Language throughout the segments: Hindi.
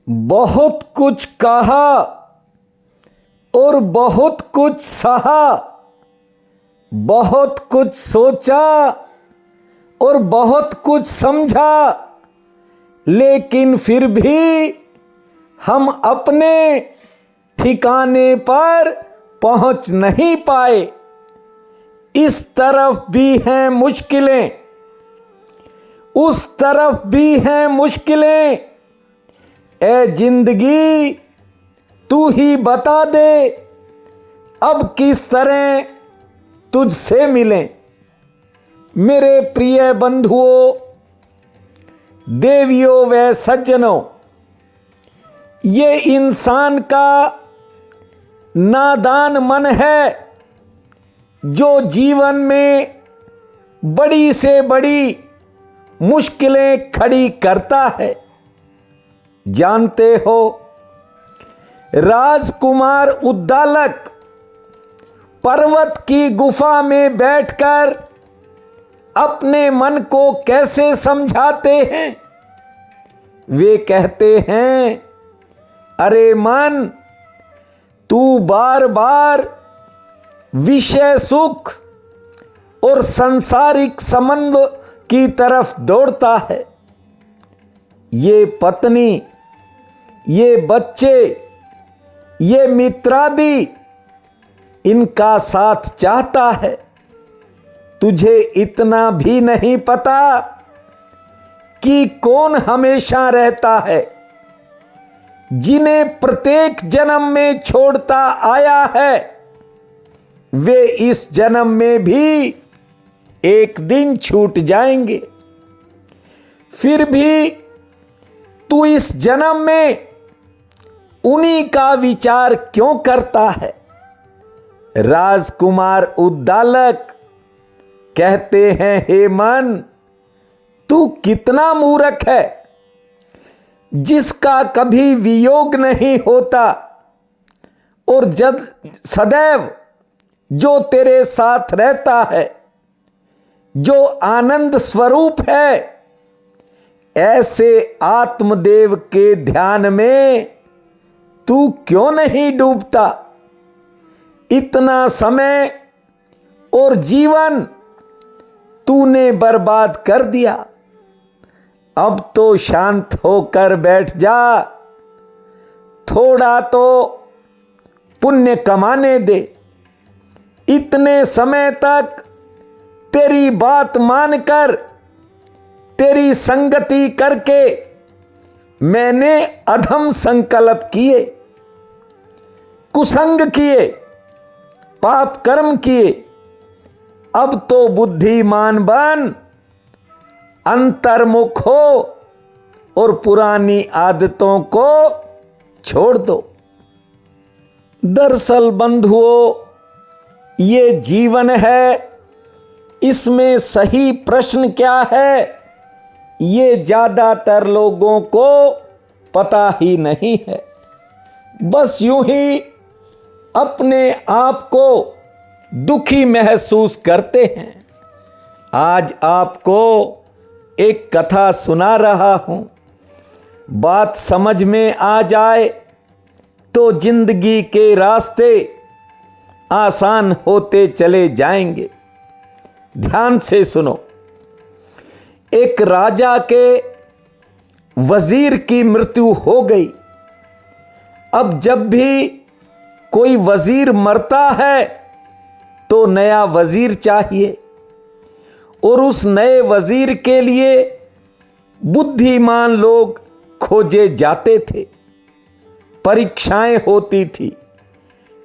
बहुत कुछ कहा और बहुत कुछ सहा, बहुत कुछ सोचा और बहुत कुछ समझा, लेकिन फिर भी हम अपने ठिकाने पर पहुंच नहीं पाए। इस तरफ भी हैं मुश्किलें, उस तरफ भी हैं मुश्किलें। ए जिंदगी तू ही बता दे, अब किस तरह तुझसे मिलें। मेरे प्रिय बंधुओं, देवियों व सज्जनों, ये इंसान का नादान मन है जो जीवन में बड़ी से बड़ी मुश्किलें खड़ी करता है। जानते हो, राजकुमार उद्दालक पर्वत की गुफा में बैठकर अपने मन को कैसे समझाते हैं। वे कहते हैं, अरे मन, तू बार बार विषय सुख और सांसारिक संबंध की तरफ दौड़ता है। ये पत्नी, ये बच्चे, ये मित्रादि, इनका साथ चाहता है। तुझे इतना भी नहीं पता कि कौन हमेशा रहता है, जिन्हें प्रत्येक जन्म में छोड़ता आया है। वे इस जन्म में भी एक दिन छूट जाएंगे। फिर भी तू इस जन्म में उन्हीं का विचार क्यों करता है। राजकुमार उद्दालक कहते हैं, हे मन, तू कितना मूर्ख है, जिसका कभी वियोग नहीं होता और जब सदैव जो तेरे साथ रहता है, जो आनंद स्वरूप है, ऐसे आत्मदेव के ध्यान में तू क्यों नहीं डूबता। इतना समय और जीवन तूने बर्बाद कर दिया। अब तो शांत होकर बैठ जा, थोड़ा तो पुण्य कमाने दे। इतने समय तक तेरी बात मानकर, तेरी संगति करके मैंने अधम संकल्प किए, कुसंग किए, पाप कर्म किए। अब तो बुद्धिमान बन, अंतर्मुख हो और पुरानी आदतों को छोड़ दो। दरअसल बंधुओं, ये जीवन है, इसमें सही प्रश्न क्या है, ये ज्यादातर लोगों को पता ही नहीं है। बस यूं ही अपने आप को दुखी महसूस करते हैं। आज आपको एक कथा सुना रहा हूं, बात समझ में आ जाए तो जिंदगी के रास्ते आसान होते चले जाएंगे। ध्यान से सुनो। एक राजा के वजीर की मृत्यु हो गई। अब जब भी कोई वजीर मरता है तो नया वजीर चाहिए, और उस नए वजीर के लिए बुद्धिमान लोग खोजे जाते थे। परीक्षाएं होती थी।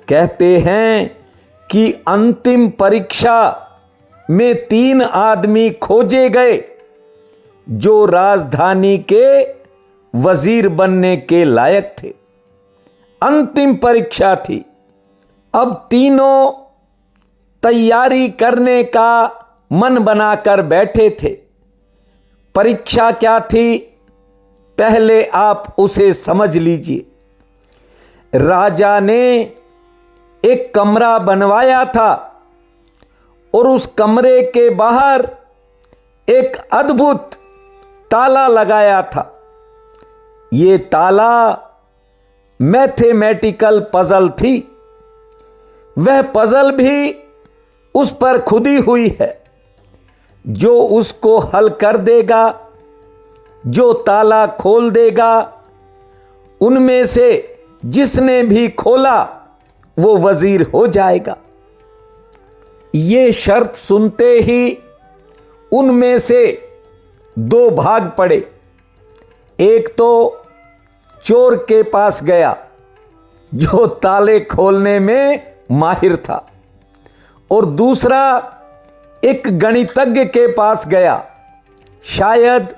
कहते हैं कि अंतिम परीक्षा में 3 आदमी खोजे गए जो राजधानी के वजीर बनने के लायक थे। अंतिम परीक्षा थी। अब तीनों तैयारी करने का मन बनाकर बैठे थे। परीक्षा क्या थी, पहले आप उसे समझ लीजिए। राजा ने एक कमरा बनवाया था और उस कमरे के बाहर एक अद्भुत ताला लगाया था। ये ताला मैथमेटिकल पजल थी। वह पजल भी उस पर खुदी हुई है। जो उसको हल कर देगा, जो ताला खोल देगा, उनमें से जिसने भी खोला वो वजीर हो जाएगा। ये शर्त सुनते ही उनमें से दो भाग पड़े। एक तो चोर के पास गया जो ताले खोलने में माहिर था, और दूसरा एक गणितज्ञ के पास गया, शायद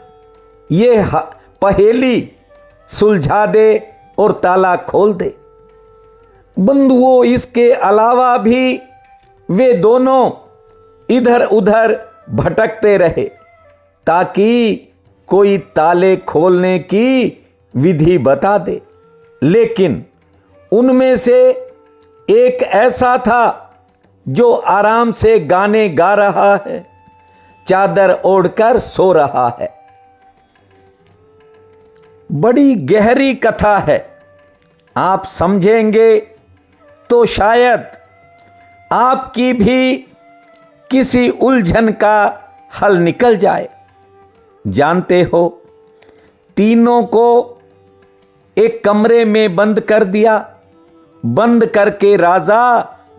ये पहेली सुलझा दे और ताला खोल दे। बंधुओं, इसके अलावा भी वे दोनों इधर उधर भटकते रहे ताकि कोई ताले खोलने की विधि बता दे। लेकिन उनमें से एक ऐसा था जो आराम से गाने गा रहा है, चादर ओढ़कर सो रहा है। बड़ी गहरी कथा है। आप समझेंगे तो शायद आपकी भी किसी उलझन का हल निकल जाए। जानते हो, तीनों को एक कमरे में बंद कर दिया। बंद करके राजा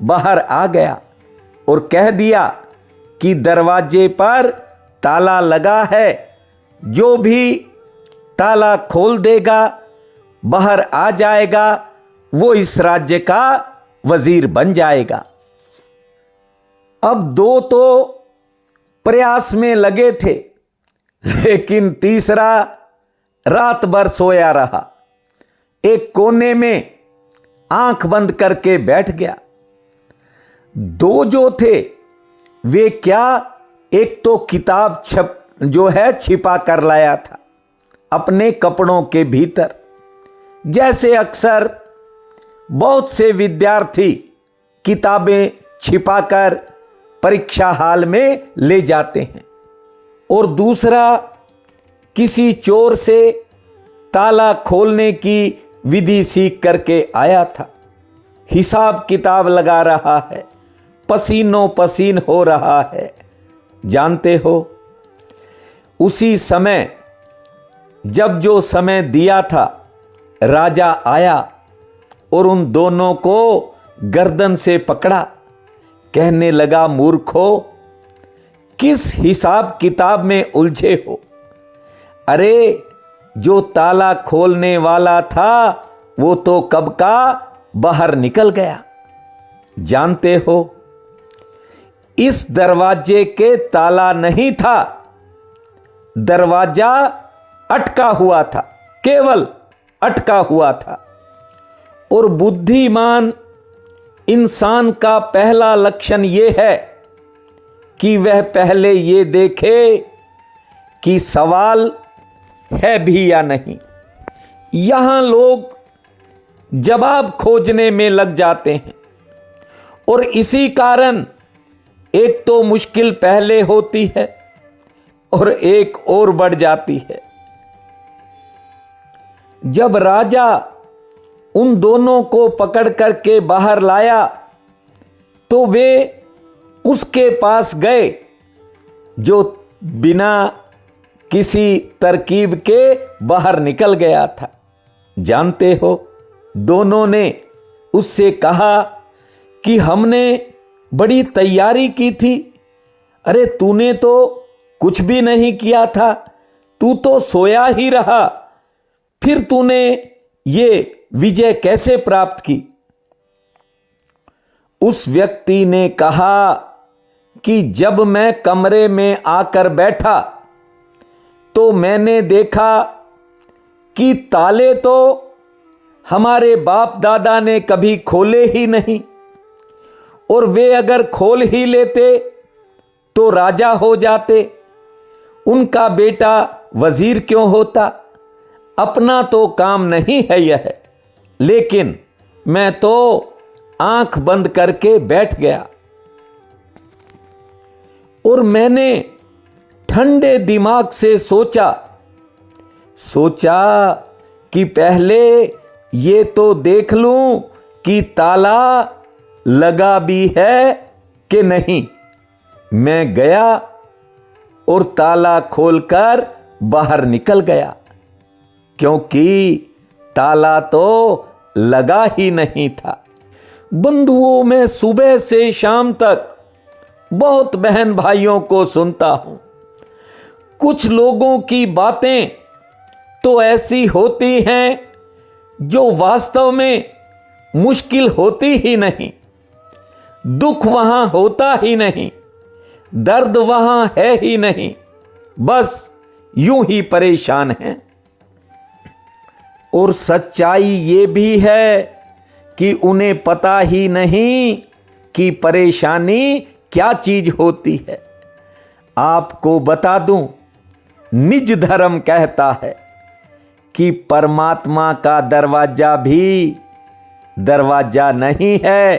बाहर आ गया और कह दिया कि दरवाजे पर ताला लगा है, जो भी ताला खोल देगा, बाहर आ जाएगा, वो इस राज्य का वजीर बन जाएगा। अब दो तो प्रयास में लगे थे, लेकिन तीसरा रात भर सोया रहा। एक कोने में आंख बंद करके बैठ गया। दो जो थे वे क्या, एक तो किताब छिपा कर लाया था अपने कपड़ों के भीतर, जैसे अक्सर बहुत से विद्यार्थी किताबें छिपाकर परीक्षा हाल में ले जाते हैं। और दूसरा किसी चोर से ताला खोलने की विधि सीख करके आया था। हिसाब किताब लगा रहा है, पसीनों पसीन हो रहा है। जानते हो, उसी समय जब जो समय दिया था, राजा आया और उन दोनों को गर्दन से पकड़ा। कहने लगा, मूर्खो, किस हिसाब किताब में उलझे हो? अरे, जो ताला खोलने वाला था वो तो कब का बाहर निकल गया। जानते हो, इस दरवाजे के ताला नहीं था, दरवाजा अटका हुआ था, केवल अटका हुआ था। और बुद्धिमान इंसान का पहला लक्षण यह है कि वह पहले ये देखे कि सवाल है भी या नहीं। यहां लोग जवाब खोजने में लग जाते हैं, और इसी कारण एक तो मुश्किल पहले होती है और एक और बढ़ जाती है। जब राजा उन दोनों को पकड़ करके बाहर लाया तो वे उसके पास गए जो बिना किसी तरकीब के बाहर निकल गया था। जानते हो, दोनों ने उससे कहा कि हमने बड़ी तैयारी की थी। अरे, तूने तो कुछ भी नहीं किया था, तू तो सोया ही रहा, फिर तूने ये विजय कैसे प्राप्त की? उस व्यक्ति ने कहा कि जब मैं कमरे में आकर बैठा तो मैंने देखा कि ताले तो हमारे बाप दादा ने कभी खोले ही नहीं, और वे अगर खोल ही लेते तो राजा हो जाते, उनका बेटा वजीर क्यों होता? अपना तो काम नहीं है यह, लेकिन मैं तो आंख बंद करके बैठ गया और मैंने ठंडे दिमाग से सोचा कि पहले ये तो देख लूं कि ताला लगा भी है कि नहीं। मैं गया और ताला खोलकर बाहर निकल गया, क्योंकि ताला तो लगा ही नहीं था। बंधुओं, मैं सुबह से शाम तक बहुत बहन भाइयों को सुनता हूं। कुछ लोगों की बातें तो ऐसी होती हैं जो वास्तव में मुश्किल होती ही नहीं, दुख वहां होता ही नहीं, दर्द वहां है ही नहीं, बस यूं ही परेशान हैं। और सच्चाई ये भी है कि उन्हें पता ही नहीं कि परेशानी क्या चीज होती है। आपको बता दूं, निज धर्म कहता है कि परमात्मा का दरवाजा भी दरवाजा नहीं है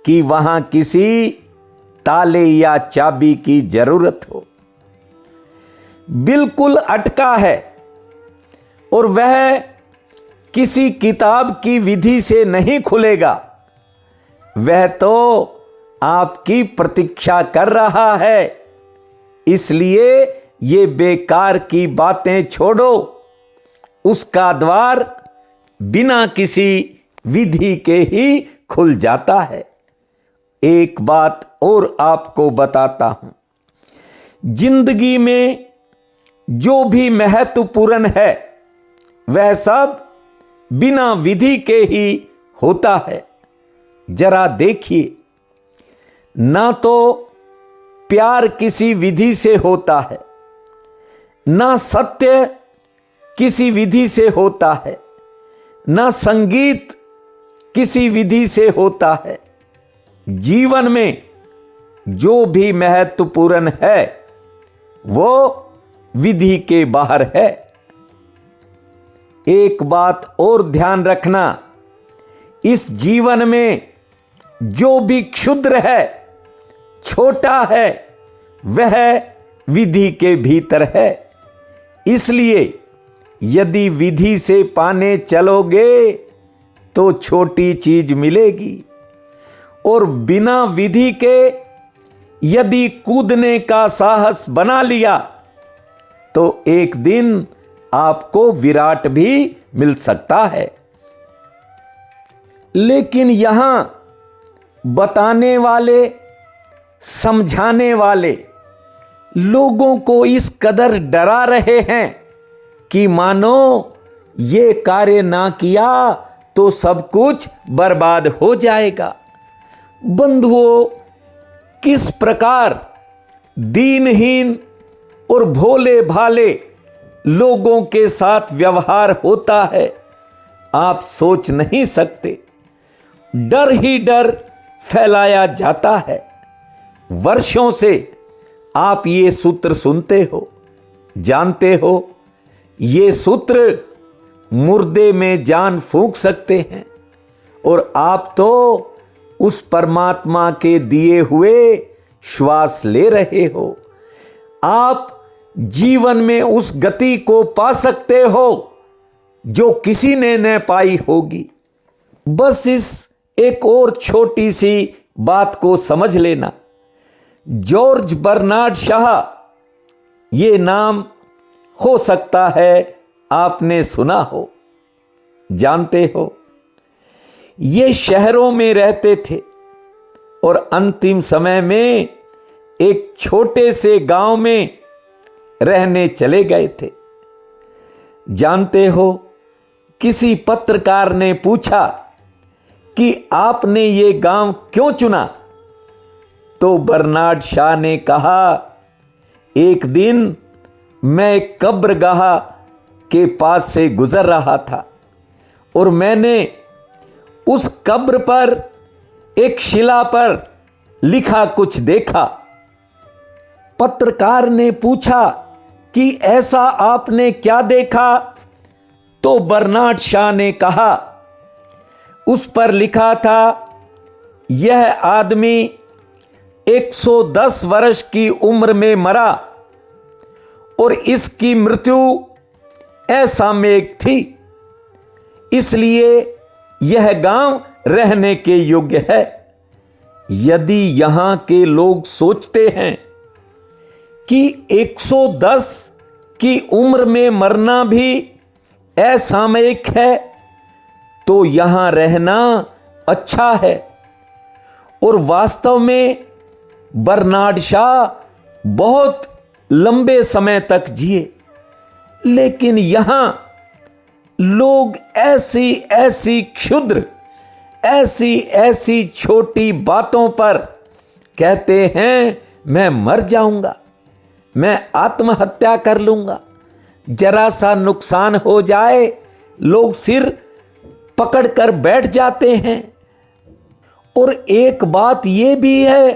कि वहां किसी ताले या चाबी की जरूरत हो। बिल्कुल अटका है, और वह किसी किताब की विधि से नहीं खुलेगा। वह तो आपकी प्रतीक्षा कर रहा है। इसलिए ये बेकार की बातें छोड़ो। उसका द्वार बिना किसी विधि के ही खुल जाता है। एक बात और आपको बताता हूं, जिंदगी में जो भी महत्वपूर्ण है वह सब बिना विधि के ही होता है। जरा देखिए, ना तो प्यार किसी विधि से होता है, ना सत्य किसी विधि से होता है, ना संगीत किसी विधि से होता है। जीवन में जो भी महत्वपूर्ण है वो विधि के बाहर है। एक बात और ध्यान रखना, इस जीवन में जो भी क्षुद्र है, छोटा है, वह विधि के भीतर है। इसलिए यदि विधि से पाने चलोगे तो छोटी चीज मिलेगी, और बिना विधि के यदि कूदने का साहस बना लिया तो एक दिन आपको विराट भी मिल सकता है। लेकिन यहां बताने वाले, समझाने वाले लोगों को इस कदर डरा रहे हैं कि मानो ये कार्य ना किया तो सब कुछ बर्बाद हो जाएगा। बंधुओं, किस प्रकार दीनहीन और भोले भाले लोगों के साथ व्यवहार होता है आप सोच नहीं सकते। डर ही डर फैलाया जाता है। वर्षों से आप ये सूत्र सुनते हो, जानते हो। ये सूत्र मुर्दे में जान फूंक सकते हैं, और आप तो उस परमात्मा के दिए हुए श्वास ले रहे हो। आप जीवन में उस गति को पा सकते हो जो किसी ने न पाई होगी। बस इस एक और छोटी सी बात को समझ लेना। जॉर्ज बर्नार्ड शाह, ये नाम हो सकता है आपने सुना हो, जानते हो। ये शहरों में रहते थे और अंतिम समय में एक छोटे से गांव में रहने चले गए थे। जानते हो, किसी पत्रकार ने पूछा कि आपने ये गांव क्यों चुना, तो बर्नार्ड शाह ने कहा, एक दिन मैं कब्रगाह के पास से गुजर रहा था और मैंने उस कब्र पर एक शिला पर लिखा कुछ देखा। पत्रकार ने पूछा कि ऐसा आपने क्या देखा, तो बर्नार्ड शाह ने कहा, उस पर लिखा था, यह आदमी 110 वर्ष की उम्र में मरा और इसकी मृत्यु असामयिक थी। इसलिए यह गांव रहने के योग्य है। यदि यहां के लोग सोचते हैं कि 110 की उम्र में मरना भी असामयिक है, तो यहां रहना अच्छा है। और वास्तव में बर्नार्ड शॉ बहुत लंबे समय तक जिए, लेकिन यहां लोग ऐसी ऐसी क्षुद्र, ऐसी ऐसी छोटी बातों पर कहते हैं मैं मर जाऊंगा, मैं आत्महत्या कर लूंगा। जरा सा नुकसान हो जाए लोग सिर पकड़कर बैठ जाते हैं। और एक बात यह भी है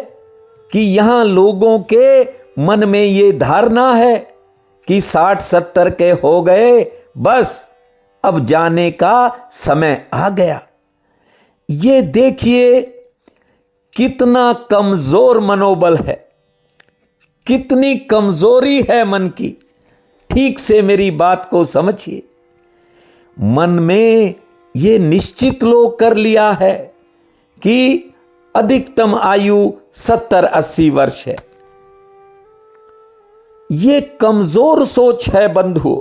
कि यहां लोगों के मन में यह धारणा है कि 60-70 के हो गए, बस अब जाने का समय आ गया। ये देखिए कितना कमजोर मनोबल है, कितनी कमजोरी है मन की। ठीक से मेरी बात को समझिए। मन में ये निश्चित लोग कर लिया है कि अधिकतम आयु 70-80 वर्ष है। ये कमजोर सोच है बंधुओं।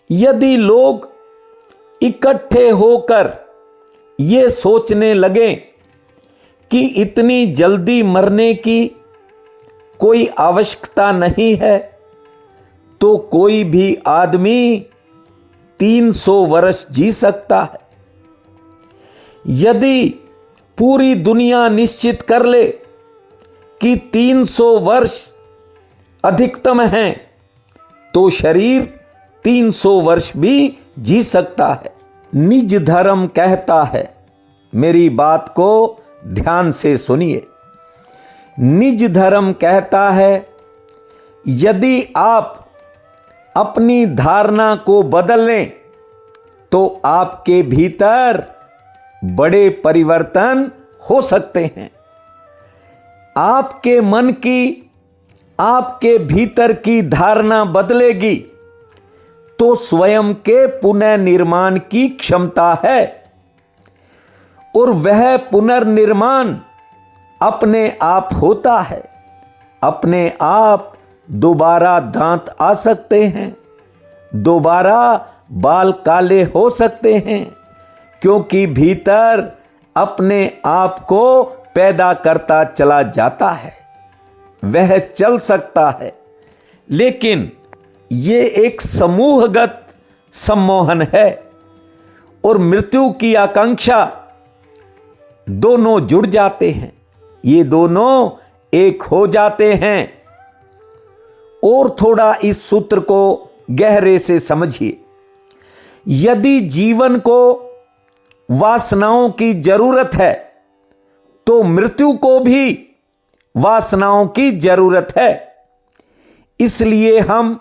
यदि लोग इकट्ठे होकर ये सोचने लगे कि इतनी जल्दी मरने की कोई आवश्यकता नहीं है, तो कोई भी आदमी 300 वर्ष जी सकता है। यदि पूरी दुनिया निश्चित कर ले कि 300 वर्ष अधिकतम है, तो शरीर 300 वर्ष भी जी सकता है। निज धर्म कहता है, मेरी बात को ध्यान से सुनिए। निज धर्म कहता है, यदि आप अपनी धारणा को बदल लें तो आपके भीतर बड़े परिवर्तन हो सकते हैं। आपके मन की, आपके भीतर की धारणा बदलेगी तो स्वयं के पुनर्निर्माण की क्षमता है। और वह पुनर्निर्माण अपने आप होता है। अपने आप दोबारा दांत आ सकते हैं, दोबारा बाल काले हो सकते हैं, क्योंकि भीतर अपने आप को पैदा करता चला जाता है। वह चल सकता है, लेकिन ये एक समूहगत सम्मोहन है। और मृत्यु की आकांक्षा दोनों जुड़ जाते हैं, ये दोनों एक हो जाते हैं। और थोड़ा इस सूत्र को गहरे से समझिए। यदि जीवन को वासनाओं की जरूरत है, तो मृत्यु को भी वासनाओं की जरूरत है। इसलिए हम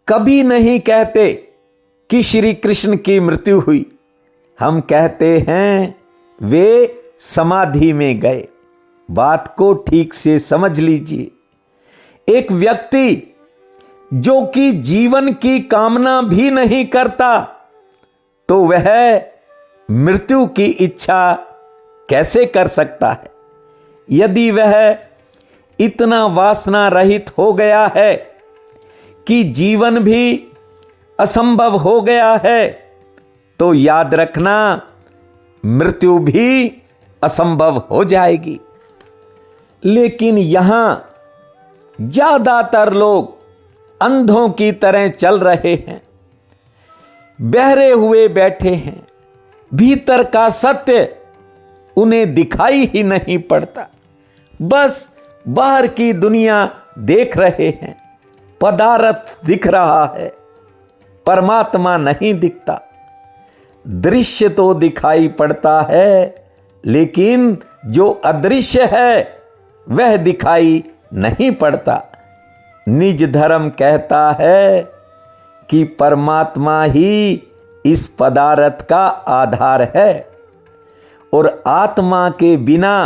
कभी नहीं कहते कि श्री कृष्ण की मृत्यु हुई, हम कहते हैं वे समाधि में गए। बात को ठीक से समझ लीजिए। एक व्यक्ति जो कि जीवन की कामना भी नहीं करता, तो वह मृत्यु की इच्छा कैसे कर सकता है? यदि वह इतना वासना रहित हो गया है कि जीवन भी असंभव हो गया है, तो याद रखना मृत्यु भी असंभव हो जाएगी। लेकिन यहां ज्यादातर लोग अंधों की तरह चल रहे हैं, बहरे हुए बैठे हैं। भीतर का सत्य उन्हें दिखाई ही नहीं पड़ता, बस बाहर की दुनिया देख रहे हैं। पदार्थ दिख रहा है, परमात्मा नहीं दिखता। दृश्य तो दिखाई पड़ता है, लेकिन जो अदृश्य है वह दिखाई नहीं पड़ता। निज धर्म कहता है कि परमात्मा ही इस पदार्थ का आधार है, और आत्मा के बिना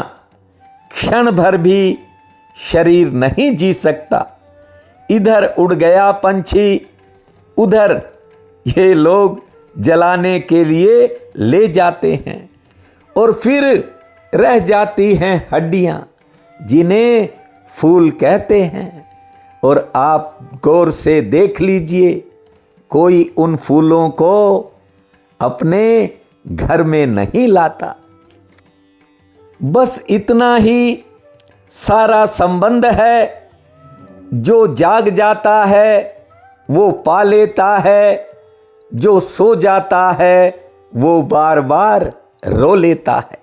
क्षण भर भी शरीर नहीं जी सकता। इधर उड़ गया पंछी, उधर ये लोग जलाने के लिए ले जाते हैं और फिर रह जाती हैं हड्डियां जिन्हें फूल कहते हैं। और आप गौर से देख लीजिए, कोई उन फूलों को अपने घर में नहीं लाता। बस इतना ही सारा संबंध है। जो जाग जाता है वो पा लेता है, जो सो जाता है वो बार बार रो लेता है।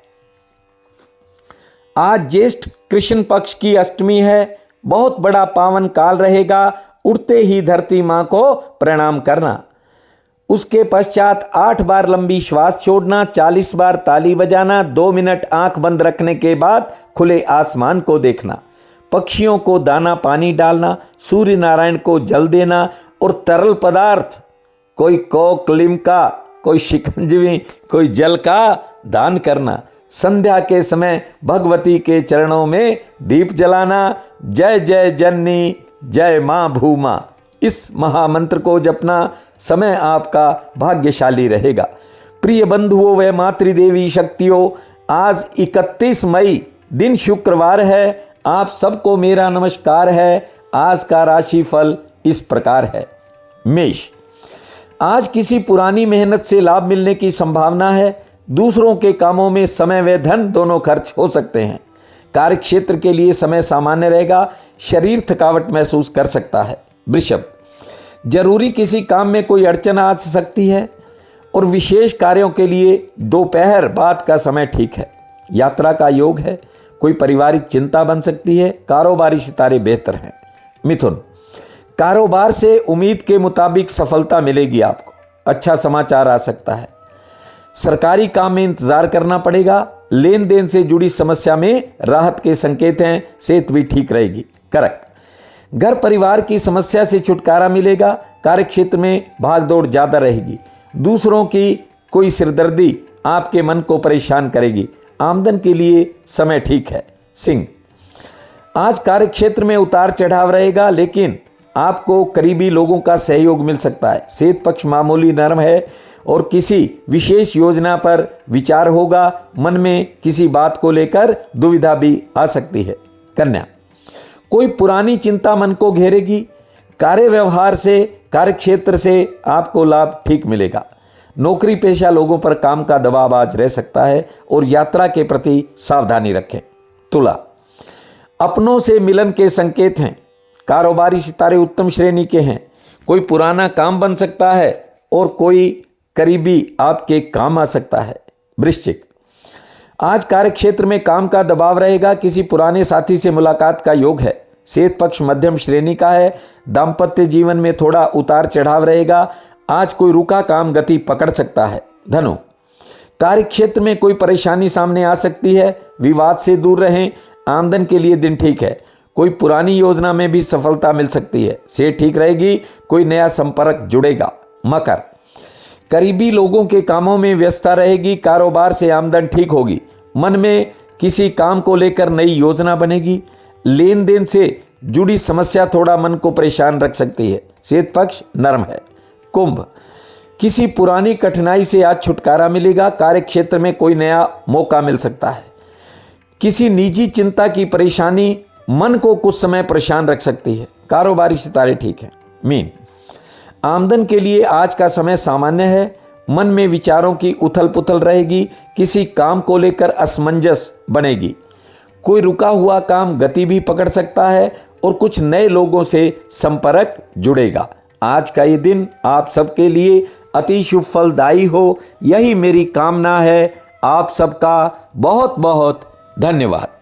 आज ज्येष्ठ कृष्ण पक्ष की अष्टमी है। बहुत बड़ा पावन काल रहेगा। उठते ही धरती मां को प्रणाम करना, उसके पश्चात 8 बार लंबी श्वास छोड़ना, 40 बार ताली बजाना, 2 मिनट आंख बंद रखने के बाद खुले आसमान को देखना, पक्षियों को दाना पानी डालना, सूर्य नारायण को जल देना और तरल पदार्थ कोई कोक लिम्का, कोई शिकंजवी, कोई जल का दान करना। संध्या के समय भगवती के चरणों में दीप जलाना। जय जय जननी जय मां भूमा, इस महामंत्र को जपना। समय आपका भाग्यशाली रहेगा। प्रिय बंधुओं व मातृदेवी शक्तियों, आज 31 मई दिन शुक्रवार है। आप सबको मेरा नमस्कार है। आज का राशिफल इस प्रकार है। मेष, आज किसी पुरानी मेहनत से लाभ मिलने की संभावना है। दूसरों के कामों में समय व धन दोनों खर्च हो सकते हैं। कार्यक्षेत्र के लिए समय सामान्य रहेगा। शरीर थकावट महसूस कर सकता है। वृषभ, जरूरी किसी काम में कोई अड़चन आ सकती है और विशेष कार्यों के लिए दोपहर बाद का समय ठीक है। यात्रा का योग है। कोई पारिवारिक चिंता बन सकती है। कारोबारी सितारे बेहतर हैं। मिथुन, कारोबार से उम्मीद के मुताबिक सफलता मिलेगी। आपको अच्छा समाचार आ सकता है। सरकारी काम में इंतजार करना पड़ेगा। लेन देन से जुड़ी समस्या में राहत के संकेत हैं। सेहत भी ठीक रहेगी। कर्क, घर परिवार की समस्या से छुटकारा मिलेगा। कार्यक्षेत्र में भागदौड़ ज्यादा रहेगी। दूसरों की कोई सिरदर्दी आपके मन को परेशान करेगी। आमदन के लिए समय ठीक है। सिंह, आज कार्यक्षेत्र में उतार चढ़ाव रहेगा, लेकिन आपको करीबी लोगों का सहयोग मिल सकता है। सेहत पक्ष मामूली नरम है और किसी विशेष योजना पर विचार होगा। मन में किसी बात को लेकर दुविधा भी आ सकती है। कन्या, कोई पुरानी चिंता मन को घेरेगी। कार्य व्यवहार से, कार्यक्षेत्र से आपको लाभ ठीक मिलेगा। नौकरी पेशा लोगों पर काम का दबाव आज रह सकता है और यात्रा के प्रति सावधानी रखें। तुला, अपनों से मिलन के संकेत हैं। कारोबारी सितारे उत्तम श्रेणी के हैं। कोई पुराना काम बन सकता है और कोई करीबी आपके काम आ सकता है। वृश्चिक, आज कार्यक्षेत्र में काम का दबाव रहेगा। किसी पुराने साथी से मुलाकात का योग है। सेहत पक्ष मध्यम श्रेणी का है। दाम्पत्य जीवन में थोड़ा उतार चढ़ाव रहेगा। आज कोई रुका काम गति पकड़ सकता है। धनु, कार्यक्षेत्र में कोई परेशानी सामने आ सकती है। विवाद से दूर रहें। आमदन के लिए दिन ठीक है। कोई पुरानी योजना में भी सफलता मिल सकती है। सेहत ठीक रहेगी। कोई नया संपर्क जुड़ेगा। मकर, करीबी लोगों के कामों में व्यस्तता रहेगी। कारोबार से आमदन ठीक होगी। मन में किसी काम को लेकर नई योजना बनेगी। लेन देन से जुड़ी समस्या थोड़ा मन को परेशान रख सकती है। सेहत पक्ष नरम है। कुंभ, किसी पुरानी कठिनाई से आज छुटकारा मिलेगा। कार्यक्षेत्र में कोई नया मौका मिल सकता है। किसी निजी चिंता की परेशानी मन को कुछ समय परेशान रख सकती है। कारोबारी सितारे ठीक है। मीन, आमदन के लिए आज का समय सामान्य है। मन में विचारों की उथल पुथल रहेगी। किसी काम को लेकर असमंजस बनेगी। कोई रुका हुआ काम गति भी पकड़ सकता है और कुछ नए लोगों से संपर्क जुड़ेगा। आज का ये दिन आप सबके लिए अति शुभ फलदायी हो, यही मेरी कामना है। आप सबका बहुत बहुत धन्यवाद।